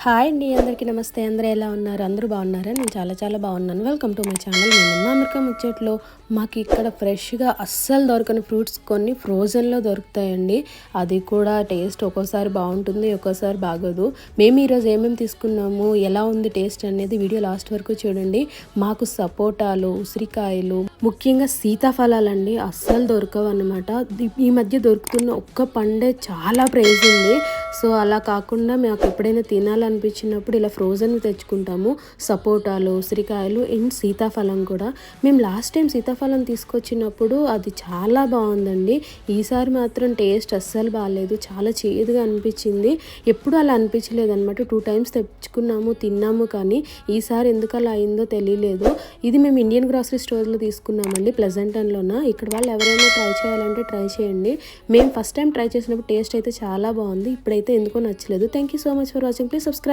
Hi అండి, అందరికీ నమస్తే. అందరూ ఎలా ఉన్నారు? అందరూ బాగున్నారా? నేను చాలా చాలా బాగున్నాను. Welcome to my channel. నేను అమెరికా ముచ్చట్లో మాకు ఇక్కడ ఫ్రెష్గా అస్సలు దొరకని ఫ్రూట్స్ కొన్ని ఫ్రోజన్లో దొరుకుతాయండి. అది కూడా టేస్ట్ ఒక్కోసారి బాగుంటుంది, ఒక్కోసారి బాగోదు. మేము ఈరోజు ఏమేమి తీసుకున్నాము, ఎలా ఉంది టేస్ట్ అనేది వీడియో లాస్ట్ వరకు చూడండి. మాకు సపోటాలు, ఉసిరికాయలు, ముఖ్యంగా సీతాఫలాలండి అస్సలు దొరకవు అన్నమాట. ఈ మధ్య దొరుకుతున్న ఒక్క పండే చాలా ప్రైజ్ ఉంది. సో అలా కాకుండా మాకు ఎప్పుడైనా తినాలనిపించినప్పుడు ఇలా ఫ్రోజన్ తెచ్చుకుంటాము. సపోటాలు, ఉసిరికాయలు అండ్ సీతాఫలం కూడా. మేము లాస్ట్ టైం సీతాఫలం తీసుకొచ్చినప్పుడు అది చాలా బాగుందండి. ఈసారి మాత్రం టేస్ట్ అస్సలు బాగాలేదు, చాలా చేదుగా అనిపించింది. ఎప్పుడు అలా అనిపించలేదు అనమాట. 2 times తెచ్చుకున్నాము, తిన్నాము, కానీ ఈసారి ఎందుకు అలా అయిందో తెలియలేదు. ఇది మేము ఇండియన్ గ్రాసరీ స్టోర్లో తీసుకున్నామండి, ప్లెజెంటన్లోన. ఇక్కడ వాళ్ళు ఎవరైనా ట్రై చేయాలంటే ట్రై చేయండి. మేము ఫస్ట్ టైం ట్రై చేసినప్పుడు టేస్ట్ అయితే చాలా బాగుంది, ఇప్పుడైతే ఎందుకో నచ్చలేదు. Thank you so much for watching. Please subscribe.